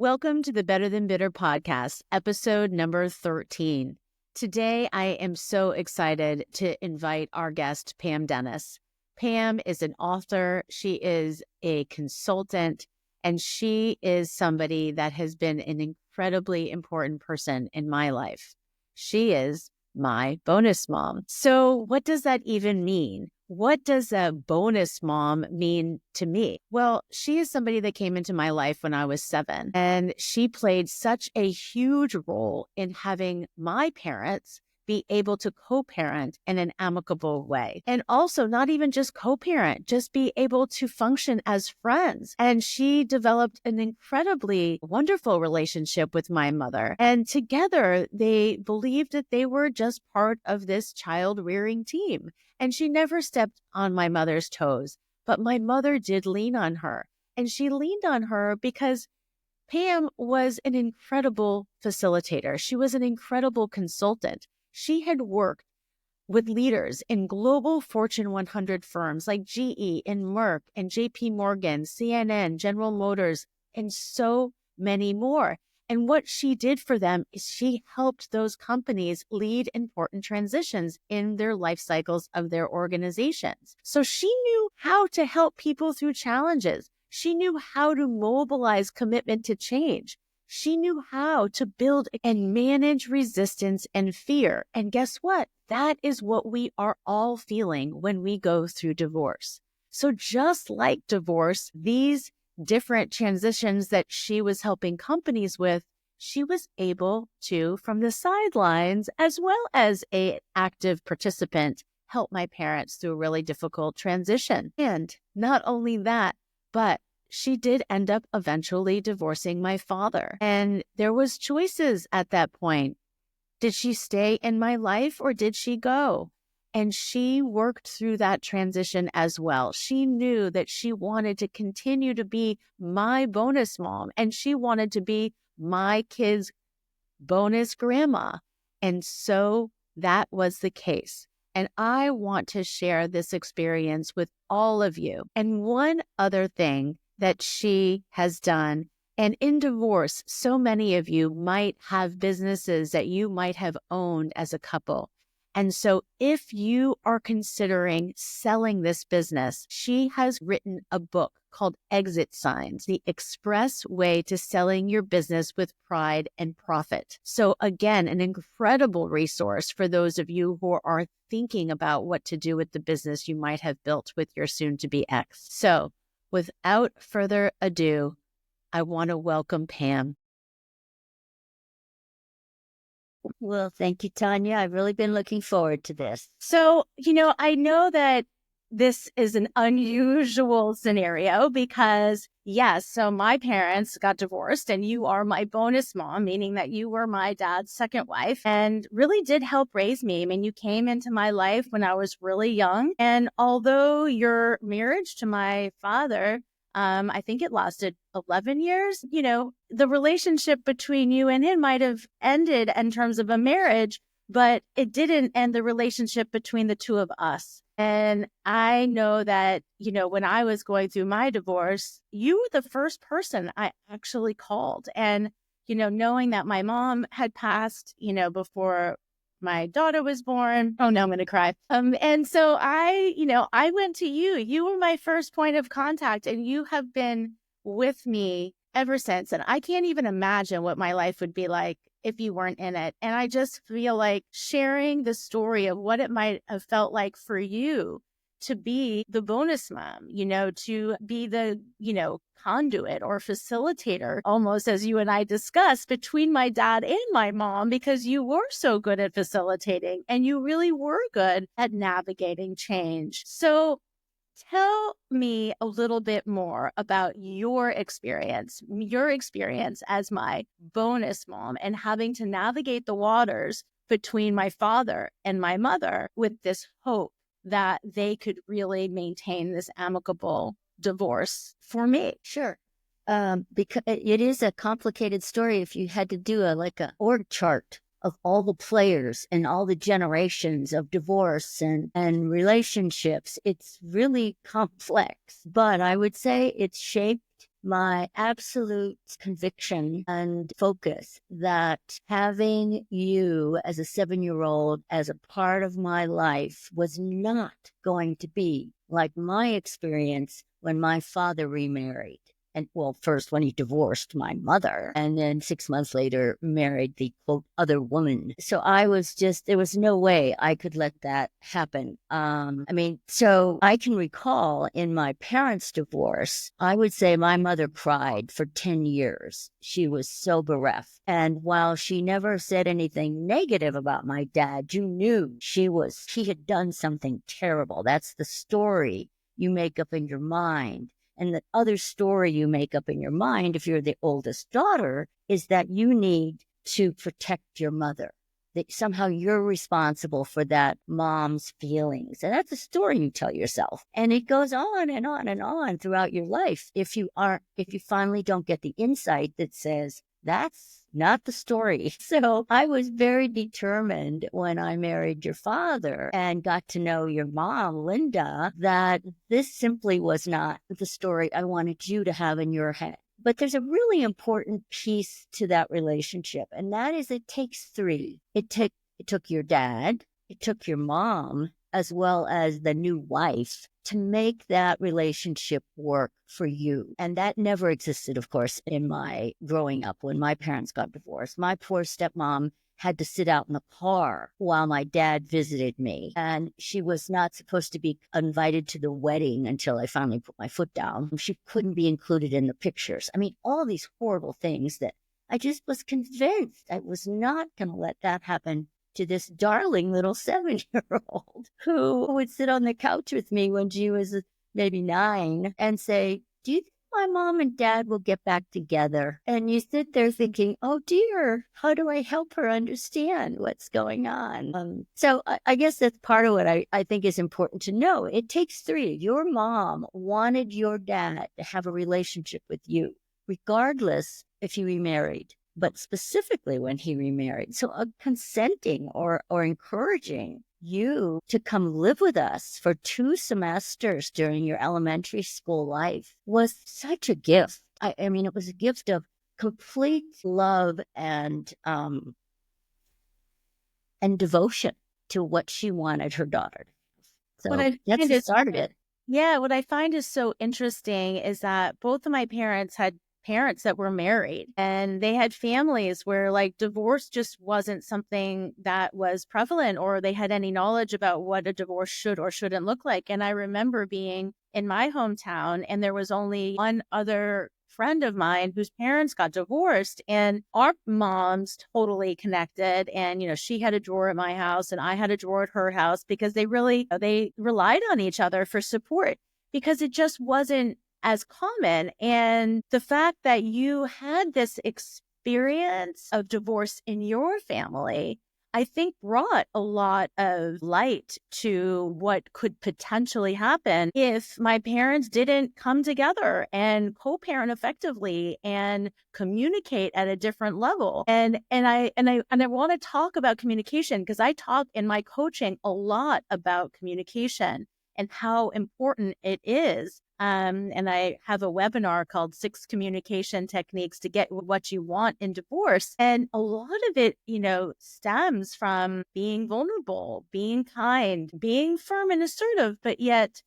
Welcome to the Better Than Bitter podcast, episode number 13. Today, I am so excited to invite our guest, Pam Dennis. Pam is an author, she is a consultant, and she is somebody that has been an incredibly important person in my life. She is my bonus mom. So what does that even mean? What does a bonus mom mean to me? Well, she is somebody that came into my life when I was 7, and she played such a huge role in having my parents be able to co-parent in an amicable way. And also not even just co-parent, just be able to function as friends. And she developed an incredibly wonderful relationship with my mother. And together, they believed that they were just part of this child rearing team. And she never stepped on my mother's toes, but my mother did lean on her. And she leaned on her because Pam was an incredible facilitator. She was an incredible consultant. She had worked with leaders in global Fortune 100 firms like GE and Merck and JP Morgan, CNN, General Motors, and so many more. And what she did for them is she helped those companies lead important transitions in their life cycles of their organizations. So she knew how to help people through challenges. She knew how to mobilize commitment to change. She knew how to build and manage resistance and fear. And guess what? That is what we are all feeling when we go through divorce. So just like divorce, these different transitions that she was helping companies with, she was able to, from the sidelines, as well as an active participant, help my parents through a really difficult transition. And not only that, but she did end up eventually divorcing my father. And there was choices at that point. Did she stay in my life or did she go? And she worked through that transition as well. She knew that she wanted to continue to be my bonus mom, and she wanted to be my kids' bonus grandma. And so that was the case. And I want to share this experience with all of you. And one other thing that she has done, and in divorce, so many of you might have businesses that you might have owned as a couple. And so if you are considering selling this business, she has written a book called Exit Signs, the express way to selling your business with pride and profit. So again, an incredible resource for those of you who are thinking about what to do with the business you might have built with your soon-to-be ex. So without further ado, I want to welcome Pam. Well, thank you, Tania. I've really been looking forward to this. So, I know that this is an unusual scenario because, yes, so my parents got divorced and you are my bonus mom, meaning that you were my dad's second wife and really did help raise me. I mean, you came into my life when I was really young. And although your marriage to my father, I think it lasted 11 years, the relationship between you and him might have ended in terms of a marriage, but it didn't end the relationship between the two of us. And I know that, when I was going through my divorce, you were the first person I actually called. And, knowing that my mom had passed, before my daughter was born. Oh no, I'm going to cry. And so I went to you. You were my first point of contact and you have been with me ever since. And I can't even imagine what my life would be like if you weren't in it. And I just feel like sharing the story of what it might have felt like for you to be the bonus mom, to be the, conduit or facilitator, almost as you and I discussed, between my dad and my mom, because you were so good at facilitating and you really were good at navigating change. So tell me a little bit more about your experience as my bonus mom and having to navigate the waters between my father and my mother with this hope that they could really maintain this amicable divorce for me. Sure. Because it is a complicated story. If you had to do a org chart of all the players and all the generations of divorce and relationships, it's really complex. But I would say it's shaped my absolute conviction and focus that having you as a 7-year-old as a part of my life was not going to be like my experience when my father remarried. And well, first when he divorced my mother, and then 6 months later married the quote other woman. So I was just, there was no way I could let that happen. So I can recall in my parents' divorce, I would say my mother cried for 10 years. She was so bereft. And while she never said anything negative about my dad, you knew she had done something terrible. That's the story you make up in your mind. And the other story you make up in your mind, if you're the oldest daughter, is that you need to protect your mother. That somehow you're responsible for that mom's feelings. And that's a story you tell yourself. And it goes on and on and on throughout your life if you finally don't get the insight that says, that's not the story. So I was very determined when I married your father and got to know your mom, Linda, that this simply was not the story I wanted you to have in your head. But there's a really important piece to that relationship, and that is it takes three. It took your dad, it took your mom, as well as the new wife to make that relationship work for you. And that never existed, of course, in my growing up when my parents got divorced. My poor stepmom had to sit out in the car while my dad visited me. And she was not supposed to be invited to the wedding until I finally put my foot down. She couldn't be included in the pictures. I mean, all these horrible things that I just was convinced I was not going to let that happen to this darling little 7-year-old who would sit on the couch with me when she was maybe 9 and say, do you think my mom and dad will get back together? And you sit there thinking, oh dear, how do I help her understand what's going on? So I guess that's part of what I think is important to know. It takes three. Your mom wanted your dad to have a relationship with you, regardless if you remarried, but specifically when he remarried. So consenting or encouraging you to come live with us for 2 semesters during your elementary school life was such a gift. I mean, it was a gift of complete love and devotion to what she wanted her daughter. So that's what started it. Yeah, what I find is so interesting is that both of my parents had parents that were married, and they had families where like divorce just wasn't something that was prevalent, or they had any knowledge about what a divorce should or shouldn't look like. And I remember being in my hometown, and there was only one other friend of mine whose parents got divorced, and our moms totally connected. And, she had a drawer at my house and I had a drawer at her house because they relied on each other for support, because it just wasn't as common. And the fact that you had this experience of divorce in your family, I think brought a lot of light to what could potentially happen if my parents didn't come together and co-parent effectively and communicate at a different level. And I want to talk about communication, because I talk in my coaching a lot about communication and how important it is. And I have a webinar called 6 Communication Techniques to Get What You Want in Divorce. And a lot of it, stems from being vulnerable, being kind, being firm and assertive, but yet,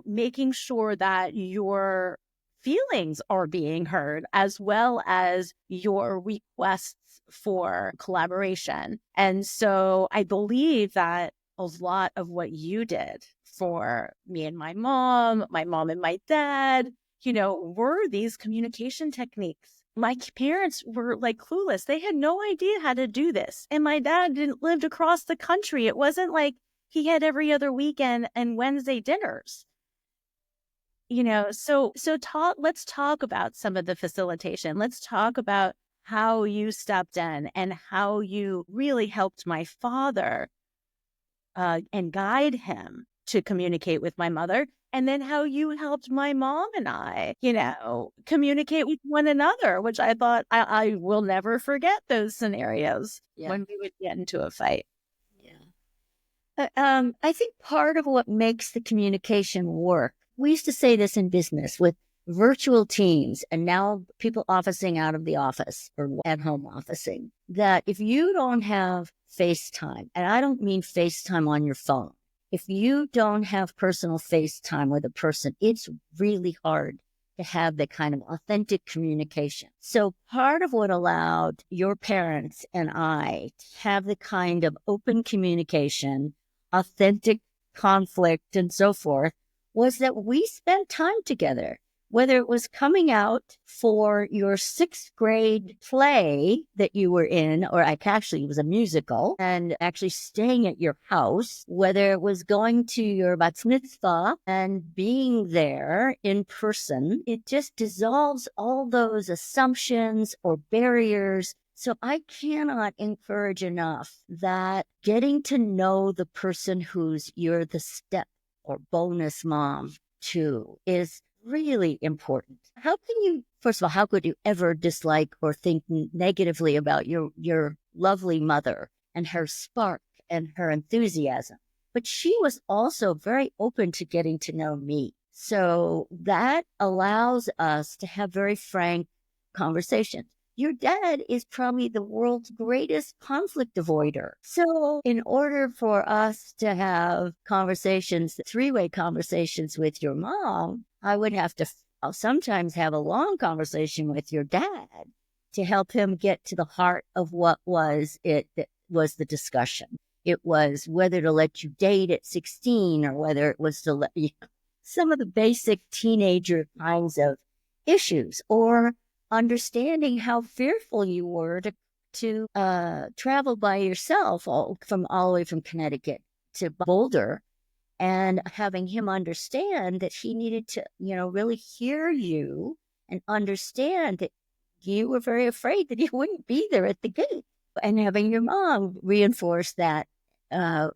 making sure that your feelings are being heard, as well as your requests for collaboration. And so I believe that a lot of what you did for me and my mom and my dad, were these communication techniques. My parents were like clueless. They had no idea how to do this. And my dad didn't live across the country. It wasn't like he had every other weekend and Wednesday dinners. So let's talk about some of the facilitation. Let's talk about how you stepped in and how you really helped my father and guide him to communicate with my mother, and then how you helped my mom and I, communicate with one another, which I thought I will never forget those scenarios when we would get into a fight. Yeah. I think part of what makes the communication work, we used to say this in business with virtual teams and now people officing out of the office or at home officing, that if you don't have FaceTime, and I don't mean FaceTime on your phone, if you don't have personal FaceTime with a person, it's really hard to have that kind of authentic communication. So part of what allowed your parents and I to have the kind of open communication, authentic conflict, and so forth, was that we spent time together. Whether it was coming out for your 6th grade play that you were in, or actually it was a musical, and actually staying at your house, whether it was going to your bat mitzvah and being there in person, it just dissolves all those assumptions or barriers. So I cannot encourage enough that getting to know the person who's you're the step or bonus mom to is really important. How can you, first of all, how could you ever dislike or think negatively about your lovely mother and her spark and her enthusiasm? But she was also very open to getting to know me. So that allows us to have very frank conversations. Your dad is probably the world's greatest conflict avoider. So in order for us to have conversations, 3-way conversations with your mom, I would have to sometimes have a long conversation with your dad to help him get to the heart of what was it that was the discussion. It was whether to let you date at 16 or whether it was to let you, some of the basic teenager kinds of issues, or understanding how fearful you were to travel by yourself all the way from Connecticut to Boulder, and having him understand that he needed to, really hear you and understand that you were very afraid that he wouldn't be there at the gate, and having your mom reinforce that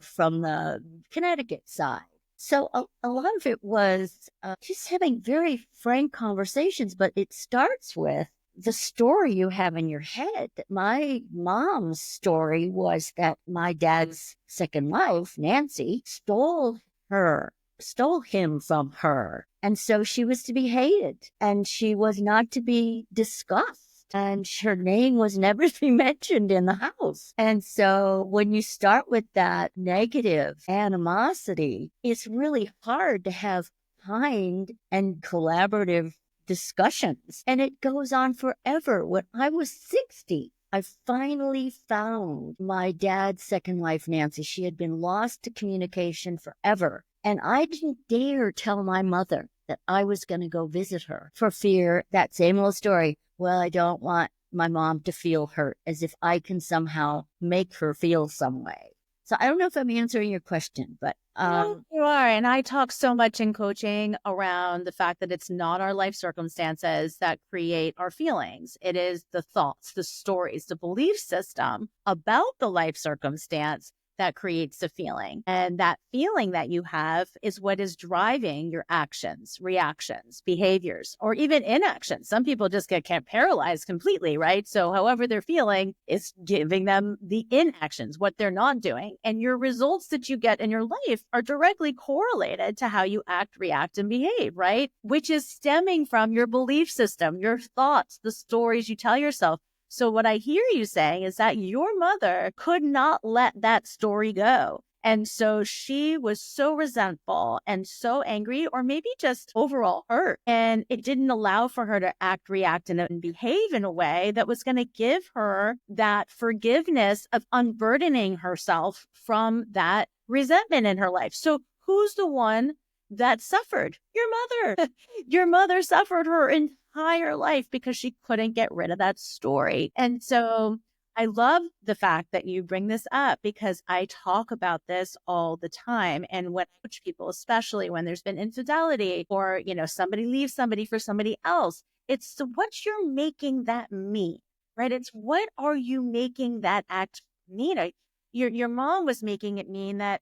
from the Connecticut side. So a lot of it was just having very frank conversations, but it starts with the story you have in your head. My mom's story was that my dad's second wife, Nancy, stole him from her. And so she was to be hated and she was not to be discussed. And her name was never to be mentioned in the house. And so when you start with that negative animosity, it's really hard to have kind and collaborative discussions. And it goes on forever. When I was 60, I finally found my dad's second wife, Nancy. She had been lost to communication forever. And I didn't dare tell my mother that I was going to go visit her for fear, that same old story. Well, I don't want my mom to feel hurt, as if I can somehow make her feel some way. So I don't know if I'm answering your question, but no, you are. And I talk so much in coaching around the fact that it's not our life circumstances that create our feelings. It is the thoughts, the stories, the belief system about the life circumstance that creates the feeling. And that feeling that you have is what is driving your actions, reactions, behaviors, or even inactions. Some people just get paralyzed completely, right? So however they're feeling is giving them the inactions, what they're not doing. And your results that you get in your life are directly correlated to how you act, react, and behave, right? Which is stemming from your belief system, your thoughts, the stories you tell yourself. So what I hear you saying is that your mother could not let that story go. And so she was so resentful and so angry, or maybe just overall hurt. And it didn't allow for her to act, react, and behave in a way that was going to give her that forgiveness of unburdening herself from that resentment in her life. So who's the one that suffered? Your mother. Your mother suffered her entire life because she couldn't get rid of that story. And so I love the fact that you bring this up, because I talk about this all the time. And when I coach people, especially when there's been infidelity or, somebody leaves somebody for somebody else, it's what you're making that mean, right? It's what are you making that act mean? Your mom was making it mean that,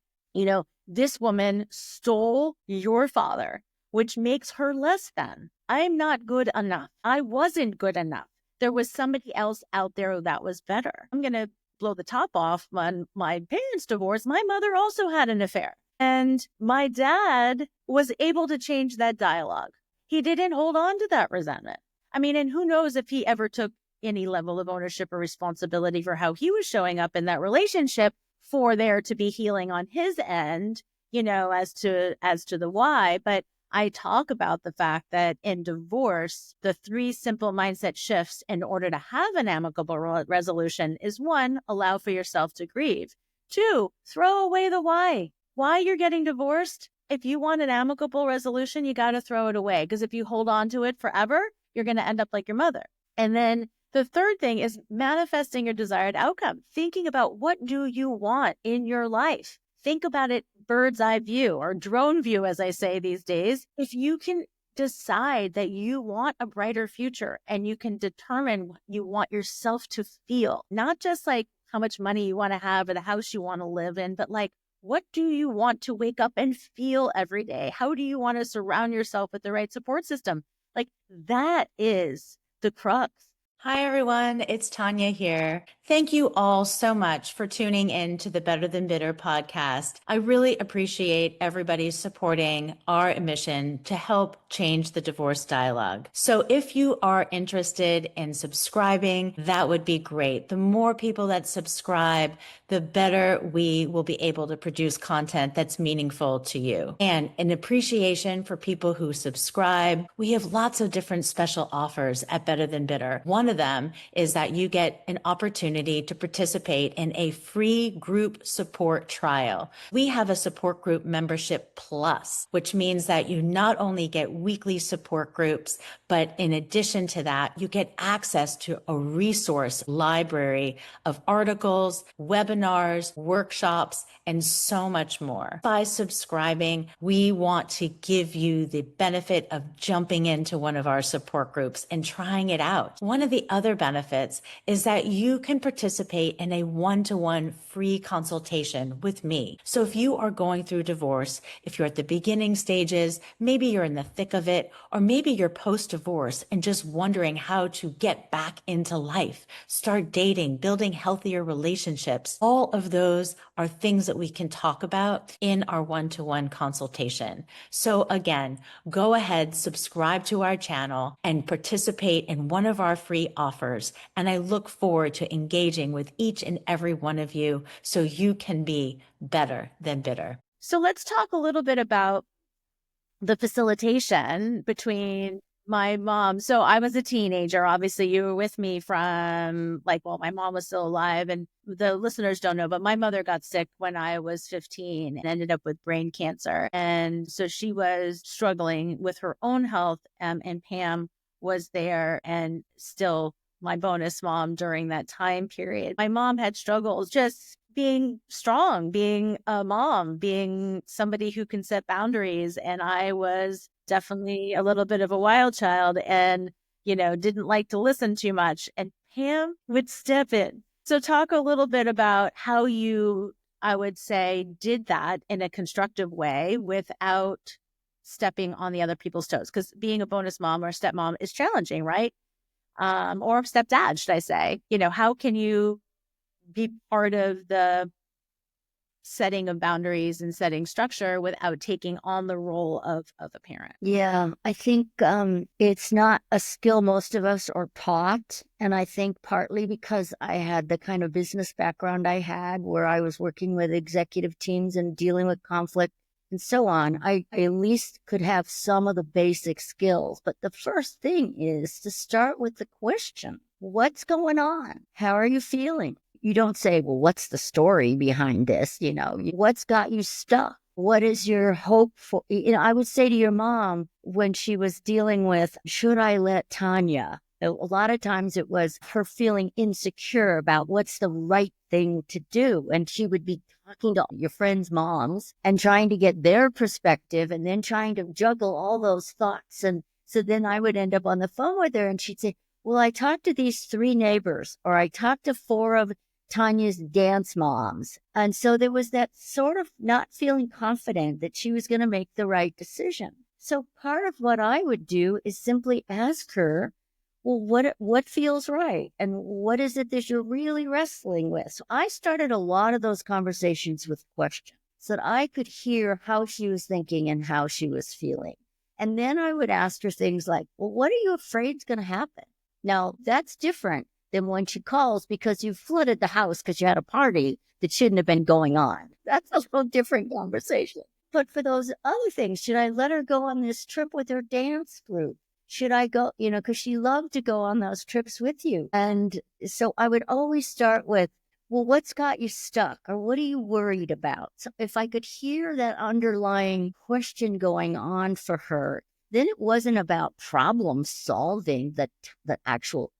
this woman stole your father, which makes her less than. I'm not good enough. I wasn't good enough. There was somebody else out there that was better. I'm going to blow the top off on my parents' divorce. My mother also had an affair. And my dad was able to change that dialogue. he didn't hold on to that resentment. I mean, and who knows if he ever took any level of ownership or responsibility for how he was showing up in that relationship for there to be healing on his end, as to the why. But I talk about the fact that in divorce, the 3 simple mindset shifts in order to have an amicable resolution is 1, allow for yourself to grieve. 2, throw away the why you're getting divorced. If you want an amicable resolution, you got to throw it away, because if you hold on to it forever, you're going to end up like your mother. And then the third thing is manifesting your desired outcome, thinking about what do you want in your life. Think about it bird's eye view, or drone view, as I say these days. If you can decide that you want a brighter future and you can determine what you want yourself to feel, not just like how much money you want to have or the house you want to live in, but like, what do you want to wake up and feel every day? How do you want to surround yourself with the right support system? Like, that is the crux. Hi, everyone. It's Tania here. Thank you all so much for tuning in to the Better Than Bitter podcast. I really appreciate everybody supporting our mission to help change the divorce dialogue. So if you are interested in subscribing, that would be great. The more people that subscribe, the better we will be able to produce content that's meaningful to you. And in appreciation for people who subscribe, we have lots of different special offers at Better Than Bitter. One of them is that you get an opportunity to participate in a free group support trial. We have a support group membership plus, which means that you not only get weekly support groups, but in addition to that, you get access to a resource library of articles, webinars, workshops, and so much more. By subscribing, we want to give you the benefit of jumping into one of our support groups and trying it out. One of the other benefits is that you can participate in a one-to-one free consultation with me. So if you are going through divorce, if you're at the beginning stages, maybe you're in the thick of it, or maybe you're post-divorce and just wondering how to get back into life, start dating, building healthier relationships, all of those are things that we can talk about in our one-to-one consultation. So again, go ahead, subscribe to our channel and participate in one of our free offers. And I look forward to engaging with each and every one of you so you can be better than bitter. So let's talk a little bit about the facilitation between my mom. So I was a teenager. Obviously, you were with me from my mom was still alive, and the listeners don't know, but my mother got sick when I was 15 and ended up with brain cancer. And so she was struggling with her own health, and Pam was there and still my bonus mom during that time period. My mom had struggles just being strong, being a mom, being somebody who can set boundaries. And I was definitely a little bit of a wild child and, didn't like to listen too much. And Pam would step in. So talk a little bit about how you, I would say, did that in a constructive way without stepping on the other people's toes. Because being a bonus mom or stepmom is challenging, right? Or stepdad, should I say. How can you be part of the setting of boundaries and setting structure without taking on the role of a parent? Yeah, I think it's not a skill most of us are taught. And I think partly because I had the kind of business background I had where I was working with executive teams and dealing with conflict and so on, I at least could have some of the basic skills. But the first thing is to start with the question, what's going on? How are you feeling? You don't say, well, what's the story behind this? What's got you stuck? What is your hope for? I would say to your mom when she was dealing with, should I let Tania? A lot of times it was her feeling insecure about what's the right thing to do. And she would be talking to your friends' moms and trying to get their perspective and then trying to juggle all those thoughts. And so then I would end up on the phone with her and she'd say, well, I talked to these 3 neighbors, or I talked to 4 of Tanya's dance moms. And so there was that sort of not feeling confident that she was going to make the right decision. So part of what I would do is simply ask her, well, what feels right? And what is it that you're really wrestling with? So I started a lot of those conversations with questions so that I could hear how she was thinking and how she was feeling. And then I would ask her things like, well, what are you afraid is going to happen? Now, that's different than when she calls because you flooded the house because you had a party that shouldn't have been going on. That's a little different conversation. But for those other things, should I let her go on this trip with her dance group? Should I go, because she loved to go on those trips with you. And so I would always start with, well, what's got you stuck? Or what are you worried about? So if I could hear that underlying question going on for her, then it wasn't about problem solving the actual,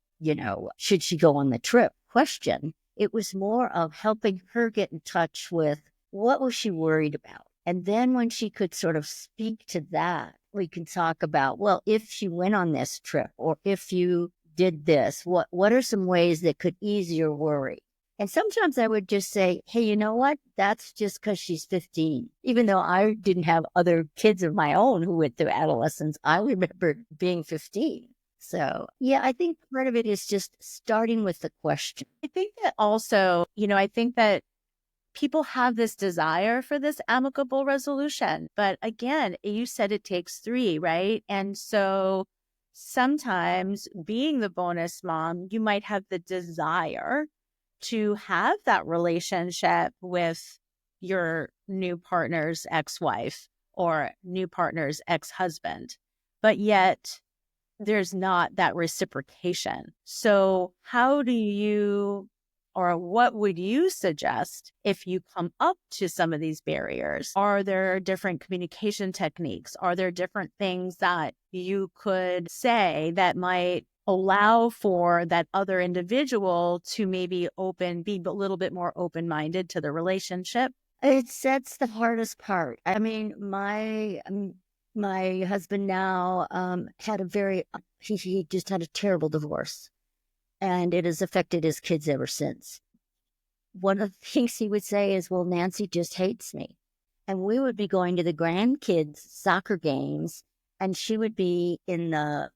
should she go on the trip question. It was more of helping her get in touch with what was she worried about. And then when she could sort of speak to that, we can talk about, well, if she went on this trip or if you did this, what are some ways that could ease your worry? And sometimes I would just say, hey, you know what? That's just because she's 15. Even though I didn't have other kids of my own who went through adolescence, I remember being 15. So, yeah, I think part of it is just starting with the question. I think that also, I think that people have this desire for this amicable resolution. But again, you said it takes 3, right? And so sometimes being the bonus mom, you might have the desire to have that relationship with your new partner's ex-wife or new partner's ex-husband, but yet there's not that reciprocation. So how do you, or what would you suggest if you come up to some of these barriers? Are there different communication techniques? Are there different things that you could say that might allow for that other individual to maybe be a little bit more open-minded to the relationship? That's the hardest part. I mean, my husband now had he just had a terrible divorce, and it has affected his kids ever since. One of the things he would say is, well, Nancy just hates me. And we would be going to the grandkids' soccer games, and she would be in the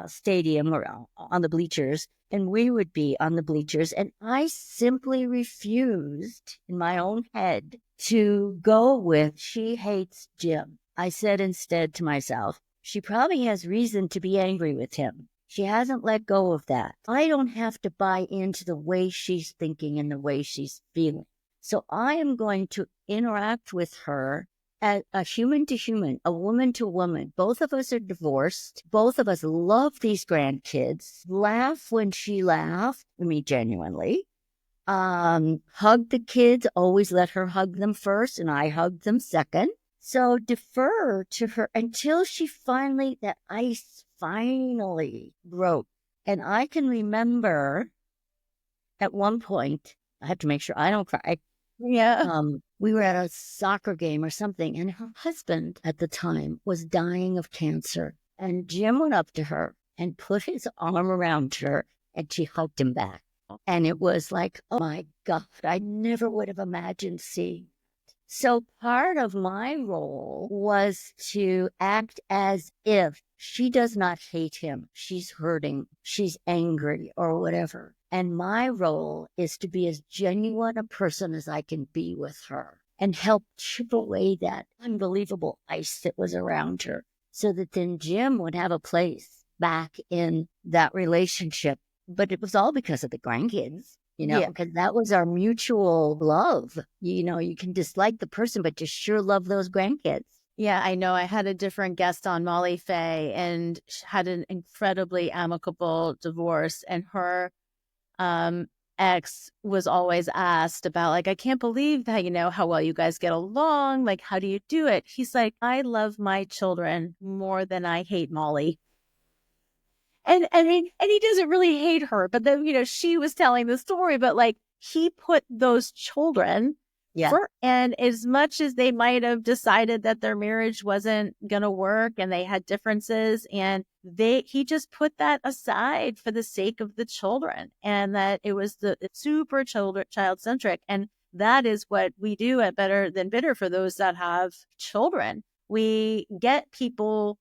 stadium or on the bleachers, and we would be on the bleachers. And I simply refused in my own head to go with, she hates Jim. I said instead to myself, she probably has reason to be angry with him. She hasn't let go of that. I don't have to buy into the way she's thinking and the way she's feeling. So I am going to interact with her as a human to human, a woman to woman. Both of us are divorced. Both of us love these grandkids. Laugh when she laughed. I mean, genuinely. Hug the kids. Always let her hug them first, and I hug them second. So defer to her until that ice finally broke. And I can remember at one point, I have to make sure I don't cry. Yeah. We were at a soccer game or something, and her husband at the time was dying of cancer. And Jim went up to her and put his arm around her, and she hugged him back. And it was like, oh my God, I never would have imagined seeing. So part of my role was to act as if she does not hate him. She's hurting, she's angry, or whatever. And my role is to be as genuine a person as I can be with her and help chip away that unbelievable ice that was around her so that then Jim would have a place back in that relationship. But it was all because of the grandkids, because that was our mutual love. You can dislike the person, but just sure love those grandkids. Yeah, I know. I had a different guest on, Molly Faye, and she had an incredibly amicable divorce. And her ex was always asked about, like, I can't believe that, how well you guys get along. Like, how do you do it? He's like, I love my children more than I hate Molly. And I mean, and he doesn't really hate her, but then, she was telling the story, but like he put those children first. And as much as they might have decided that their marriage wasn't going to work and they had differences, and he just put that aside for the sake of the children, and that it was it's super child centric. And that is what we do at Better Than Bitter for those that have children. We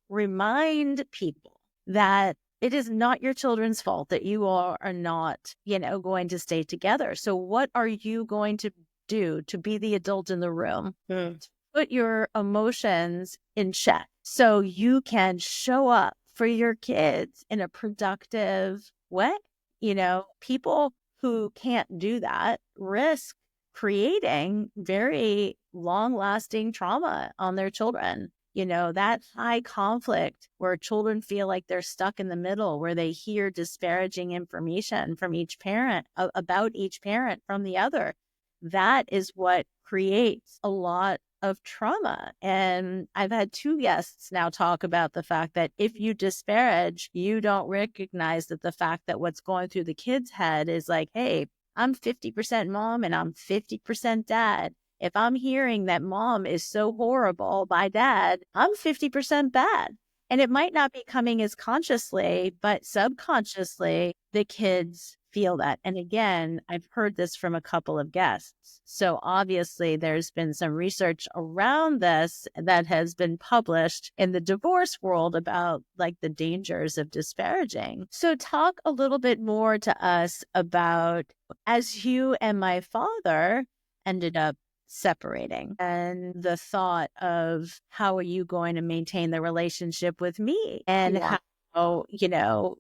remind people that it is not your children's fault that you are not, going to stay together. So what are you going to do to be the adult in the room? To put your emotions in check so you can show up for your kids in a productive way. People who can't do that risk creating very long-lasting trauma on their children. That high conflict where children feel like they're stuck in the middle, where they hear disparaging information from each parent about each parent from the other. That is what creates a lot of trauma. And I've had 2 guests now talk about the fact that if you disparage, you don't recognize that the fact that what's going through the kid's head is like, hey, I'm 50% mom and I'm 50% dad. If I'm hearing that mom is so horrible by dad, I'm 50% bad. And it might not be coming as consciously, but subconsciously, the kids feel that. And again, I've heard this from a couple of guests. So obviously, there's been some research around this that has been published in the divorce world about like the dangers of disparaging. So talk a little bit more to us about, as you and my father ended up separating, and the thought of how are you going to maintain the relationship with me, and how,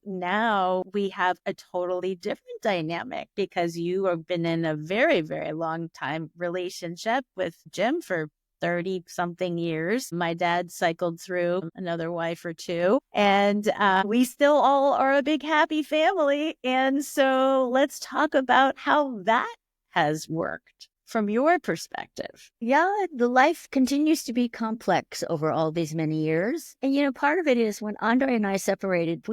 now we have a totally different dynamic because you have been in a very, very long time relationship with Jim for 30 something years. My dad cycled through another wife or 2, and we still all are a big happy family. And so let's talk about how that has worked from your perspective. Yeah, the life continues to be complex over all these many years. And, part of it is when Andre and I separated,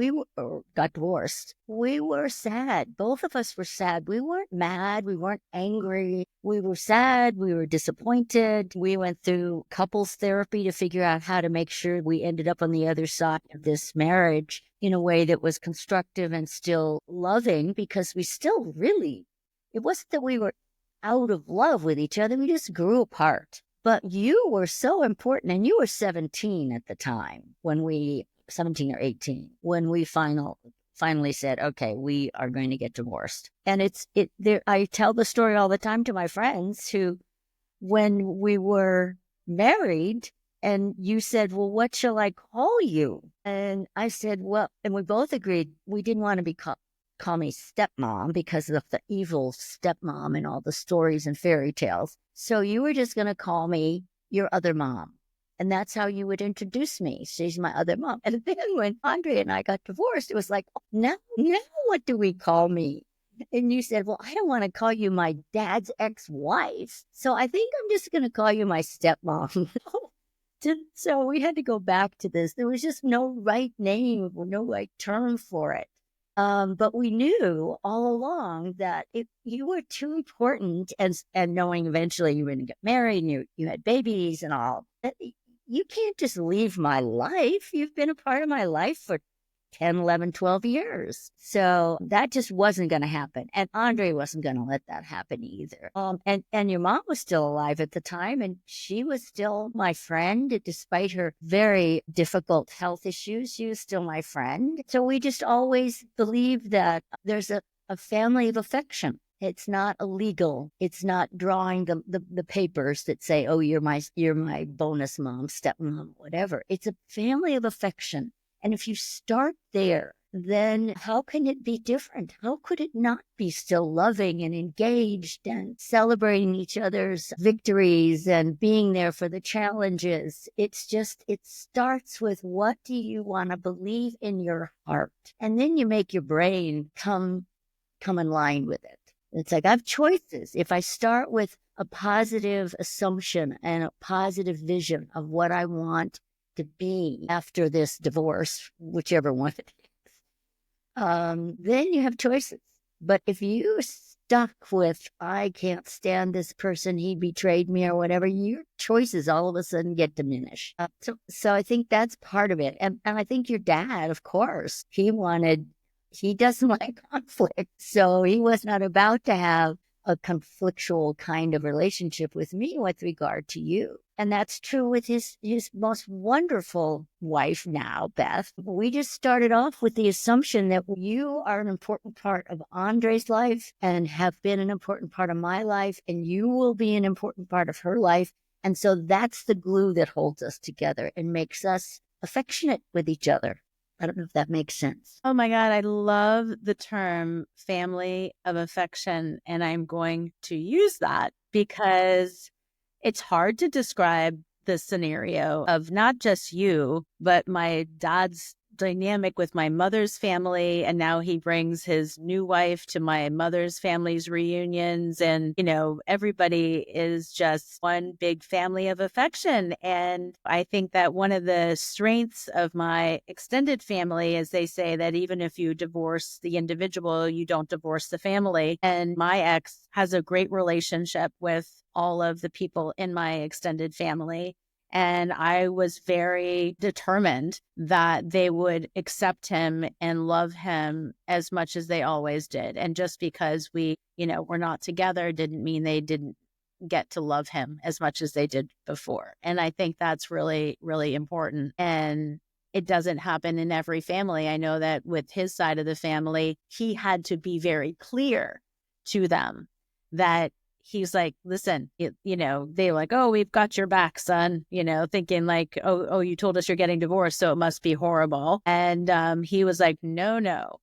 got divorced, we were sad. Both of us were sad. We weren't mad. We weren't angry. We were sad. We were disappointed. We went through couples therapy to figure out how to make sure we ended up on the other side of this marriage in a way that was constructive and still loving, because we still really, it wasn't that we were out of love with each other. We just grew apart. But you were so important, and you were 17 at the time 17 or 18, when we finally said, okay, we are going to get divorced. And I tell the story all the time to my friends who, when we were married and you said, well, what shall I call you? And I said, well, and we both agreed we didn't want to be call me stepmom because of the evil stepmom and all the stories and fairy tales. So you were just going to call me your other mom. And that's how you would introduce me. She's my other mom. And then when Andre and I got divorced, it was like, now what do we call me? And you said, well, I don't want to call you my dad's ex-wife. So I think I'm just going to call you my stepmom. So we had to go back to this. There was just no right name or no right term for it. But we knew all along that if you were too important, and knowing eventually you were going to get married and you had babies and all, that you can't just leave my life. You've been a part of my life for 10, 11, 12 years. So that just wasn't going to happen. And Andre wasn't going to let that happen either. And your mom was still alive at the time, and she was still my friend. Despite her very difficult health issues, she was still my friend. So we just always believed that there's a family of affection. It's not illegal. It's not drawing the papers that say, oh, you're my bonus mom, stepmom, whatever. It's a family of affection. And if you start there, then how can it be different? How could it not be still loving and engaged and celebrating each other's victories and being there for the challenges? It starts with, what do you want to believe in your heart? And then you make your brain come in line with it. It's like, I have choices. If I start with a positive assumption and a positive vision of what I want to be after this divorce, whichever one it is, then you have choices. But if you stuck with, I can't stand this person, he betrayed me or whatever, your choices all of a sudden get diminished. So I think that's part of it. And I think your dad, of course, he doesn't like conflict. So he was not about to have a conflictual kind of relationship with me with regard to you. And that's true with his most wonderful wife now, Beth. We just started off with the assumption that you are an important part of Andre's life and have been an important part of my life, and you will be an important part of her life. And so that's the glue that holds us together and makes us affectionate with each other. I don't know if that makes sense. Oh my God, I love the term family of affection. And I'm going to use that because it's hard to describe the scenario of not just you, but my dad's dynamic with my mother's family. And now he brings his new wife to my mother's family's reunions. And, everybody is just one big family of affection. And I think that one of the strengths of my extended family is they say that even if you divorce the individual, you don't divorce the family. And my ex has a great relationship with all of the people in my extended family. And I was very determined that they would accept him and love him as much as they always did. And just because we, were not together didn't mean they didn't get to love him as much as they did before. And I think that's really, really important. And it doesn't happen in every family. I know that with his side of the family, he had to be very clear to them that he's like, listen, they're like, oh, we've got your back, son, thinking like, oh, you told us you're getting divorced, so it must be horrible. And he was like, no,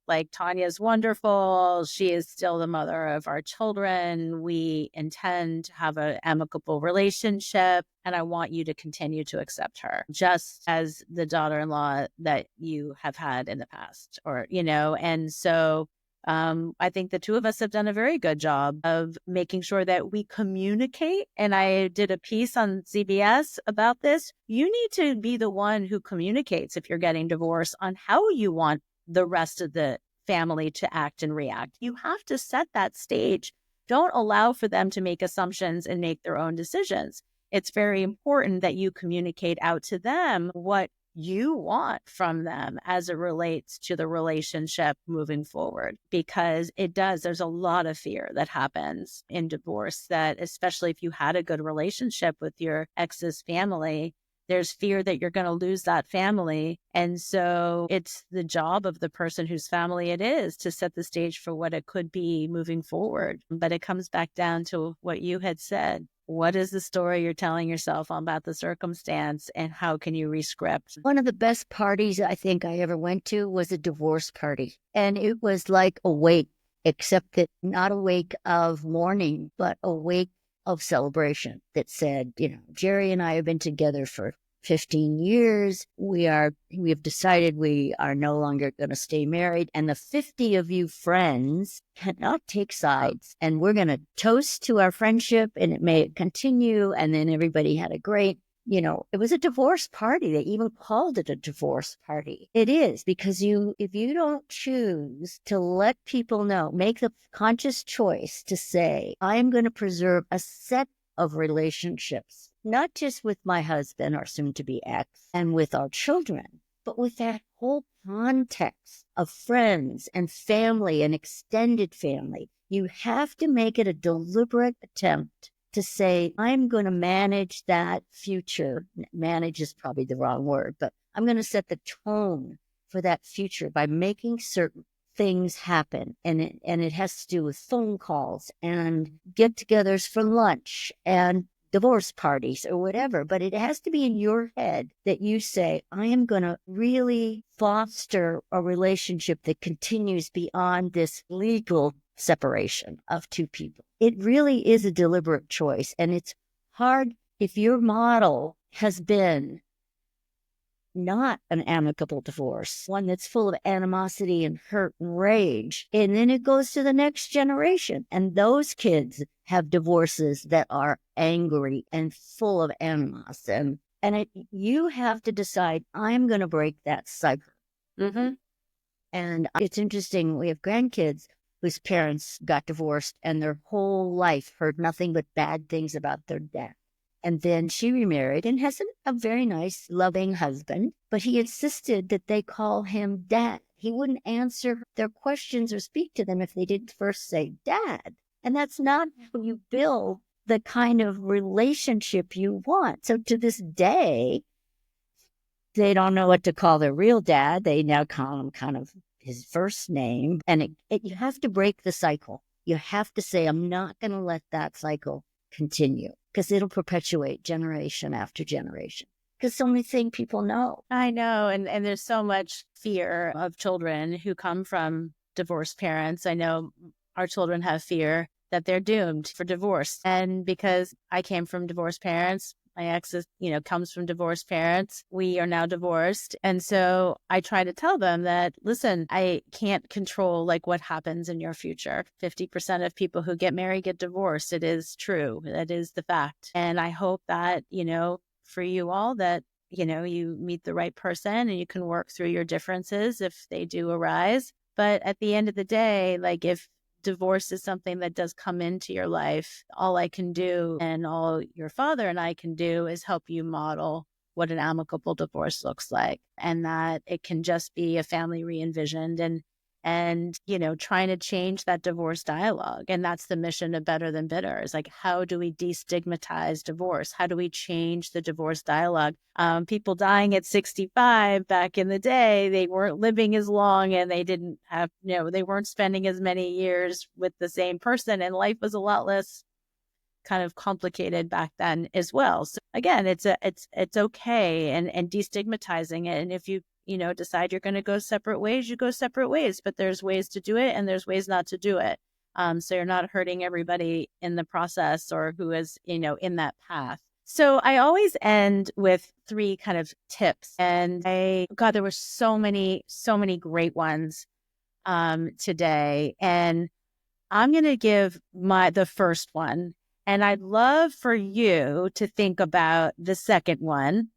like Tanya's wonderful. She is still the mother of our children. We intend to have an amicable relationship. And I want you to continue to accept her just as the daughter-in-law that you have had in the past and so I think the two of us have done a very good job of making sure that we communicate. And I did a piece on CBS about this. You need to be the one who communicates if you're getting divorced on how you want the rest of the family to act and react. You have to set that stage. Don't allow for them to make assumptions and make their own decisions. It's very important that you communicate out to them what you want from them as it relates to the relationship moving forward, because there's a lot of fear that happens in divorce, that especially if you had a good relationship with your ex's family, there's fear that you're going to lose that family. And so it's the job of the person whose family it is to set the stage for what it could be moving forward. But it comes back down to what you had said. What is the story you're telling yourself about the circumstance, and how can you rescript? One of the best parties I think I ever went to was a divorce party. And it was like a wake, except that not a wake of mourning, but a wake of celebration that said, Jerry and I have been together for 15 years. We have decided we are no longer going to stay married. And the 50 of you friends cannot take sides. And we're going to toast to our friendship, and it may continue. And then everybody had a great, it was a divorce party. They even called it a divorce party. It is, because if you don't choose to let people know, make the conscious choice to say, I am going to preserve a set of relationships, not just with my husband or soon to be ex and with our children, but with that whole context of friends and family and extended family. You have to make it a deliberate attempt to say, I'm going to manage that future. Manage is probably the wrong word, but I'm going to set the tone for that future by making certain things happen. And it has to do with phone calls and get-togethers for lunch and divorce parties or whatever. But it has to be in your head that you say, I am going to really foster a relationship that continues beyond this legal separation of two people. It really is a deliberate choice. And it's hard if your model has been not an amicable divorce, one that's full of animosity and hurt and rage. And then it goes to the next generation. And those kids have divorces that are angry and full of animos. You have to decide, I'm going to break that cycle. Mm-hmm. And it's interesting. We have grandkids whose parents got divorced and their whole life heard nothing but bad things about their dad. And then she remarried and has a very nice, loving husband. But he insisted that they call him Dad. He wouldn't answer their questions or speak to them if they didn't first say Dad. And that's not how you build the kind of relationship you want. So to this day, they don't know what to call their real dad. They now call him kind of his first name. And you have to break the cycle. You have to say, I'm not going to let that cycle continue. because it'll perpetuate generation after generation. Because it's the only thing people know. I know. And there's so much fear of children who come from divorced parents. I know our children have fear that they're doomed for divorce. And because I came from divorced parents, my ex is, comes from divorced parents. We are now divorced. And so I try to tell them that, listen, I can't control like what happens in your future. 50% of people who get married get divorced. It is true. That is the fact. And I hope that, for you all that, you meet the right person and you can work through your differences if they do arise. But at the end of the day, like if divorce is something that does come into your life, all I can do and all your father and I can do is help you model what an amicable divorce looks like, and that it can just be a family re-envisioned and trying to change that divorce dialogue. And that's the mission of Better Than Bitter, is like, how do we destigmatize divorce? How do we change the divorce dialogue? People dying at 65 back in the day, they weren't living as long and they didn't have, they weren't spending as many years with the same person, and life was a lot less kind of complicated back then as well. So again, it's okay and destigmatizing it. And if you decide you're going to go separate ways, you go separate ways, but there's ways to do it and there's ways not to do it. So you're not hurting everybody in the process or who is, in that path. So I always end with 3 kind of tips, and there were so many great ones today. And I'm going to give the first one. And I'd love for you to think about the second one.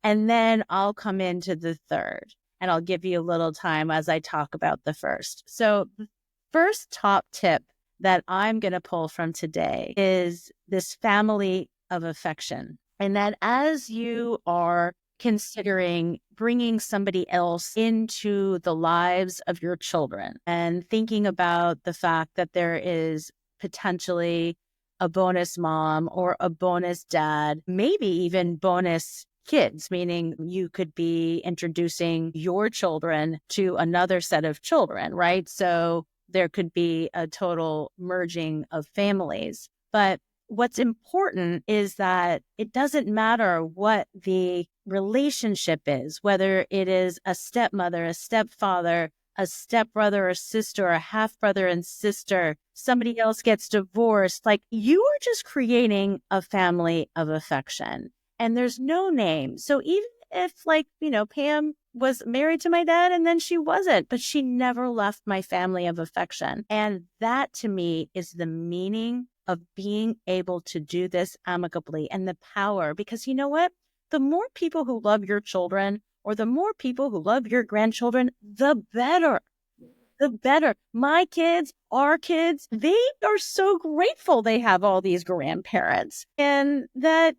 And then I'll come into the third and I'll give you a little time as I talk about the first. So the first top tip that I'm going to pull from today is this family of affection. And that as you are considering bringing somebody else into the lives of your children and thinking about the fact that there is potentially a bonus mom or a bonus dad, maybe even bonus kids, meaning you could be introducing your children to another set of children, right? So there could be a total merging of families. But what's important is that it doesn't matter what the relationship is, whether it is a stepmother, a stepfather, a stepbrother or sister, a half brother and sister, somebody else gets divorced. Like, you are just creating a family of affection, and there's no name. So even if Pam was married to my dad and then she wasn't, but she never left my family of affection. And that to me is the meaning of being able to do this amicably and the power, because you know what? The more people who love your children, or the more people who love your grandchildren, the better. The better. My kids, our kids, they are so grateful they have all these grandparents. And that,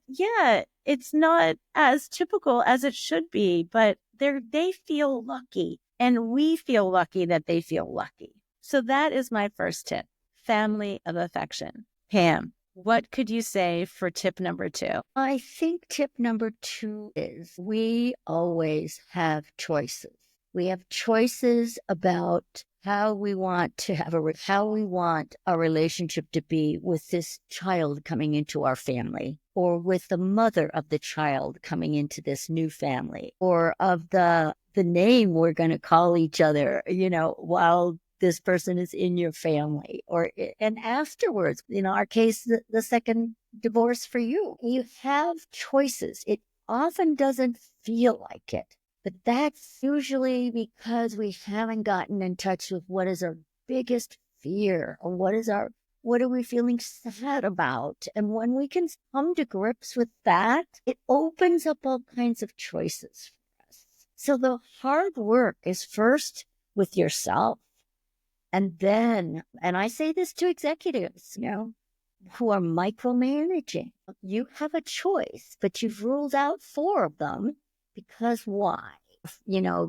it's not as typical as it should be, but they feel lucky. And we feel lucky that they feel lucky. So that is my first tip, family of affection. Pam, what could you say for tip number 2? I think tip number 2 is we always have choices. We have choices about how we want to have how we want our relationship to be with this child coming into our family, or with the mother of the child coming into this new family, or of the name we're going to call each other, while this person is in your family, and afterwards, in our case, the second divorce for you. You have choices. It often doesn't feel like it, but that's usually because we haven't gotten in touch with what is our biggest fear, or what are we feeling sad about? And when we can come to grips with that, it opens up all kinds of choices for us. So the hard work is first with yourself. And then, and I say this to executives, who are micromanaging, you have a choice, but you've ruled out 4 of them. Because why?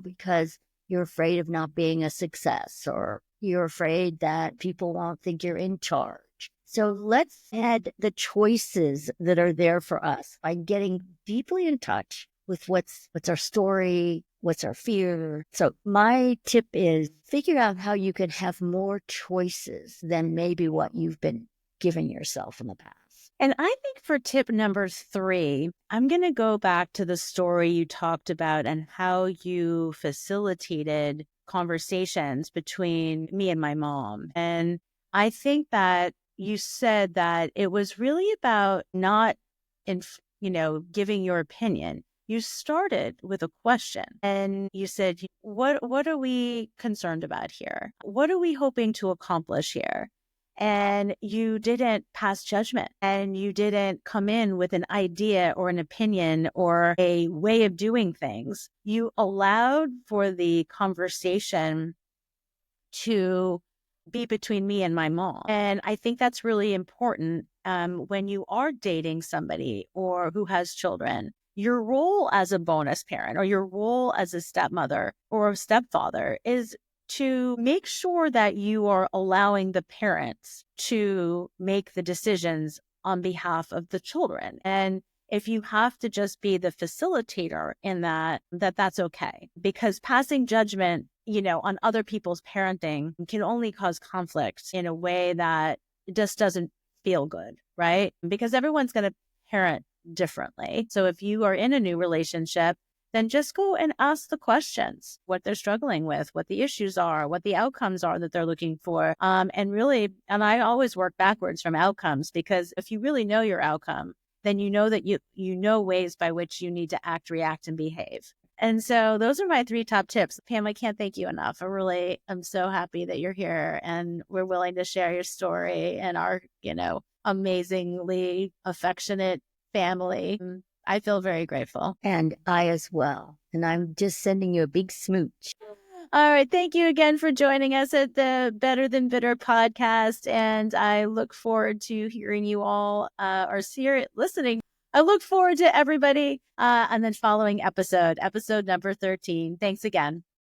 Because you're afraid of not being a success, or you're afraid that people won't think you're in charge. So let's add the choices that are there for us by getting deeply in touch with what's our story, what's our fear. So my tip is figure out how you can have more choices than maybe what you've been giving yourself in the past. And I think for tip number 3, I'm going to go back to the story you talked about and how you facilitated conversations between me and my mom. And I think that you said that it was really about not, giving your opinion. You started with a question and you said, what are we concerned about here? What are we hoping to accomplish here? And you didn't pass judgment and you didn't come in with an idea or an opinion or a way of doing things. You allowed for the conversation to be between me and my mom. And I think that's really important when you are dating somebody or who has children. Your role as a bonus parent or your role as a stepmother or a stepfather is to make sure that you are allowing the parents to make the decisions on behalf of the children. And if you have to just be the facilitator in that's okay. Because passing judgment, on other people's parenting can only cause conflict in a way that just doesn't feel good, right? Because everyone's going to parent differently. So if you are in a new relationship, then just go and ask the questions, what they're struggling with, what the issues are, what the outcomes are that they're looking for. And I always work backwards from outcomes, because if you really know your outcome, then you know that you know ways by which you need to act, react, and behave. And so those are my 3 top tips. Pam, I can't thank you enough. I'm so happy that you're here and we're willing to share your story and our, amazingly affectionate family. I feel very grateful. And I as well. And I'm just sending you a big smooch. All right. Thank you again for joining us at the Better Than Bitter podcast. And I look forward to hearing you all listening. I look forward to everybody and then following episode number 13. Thanks again.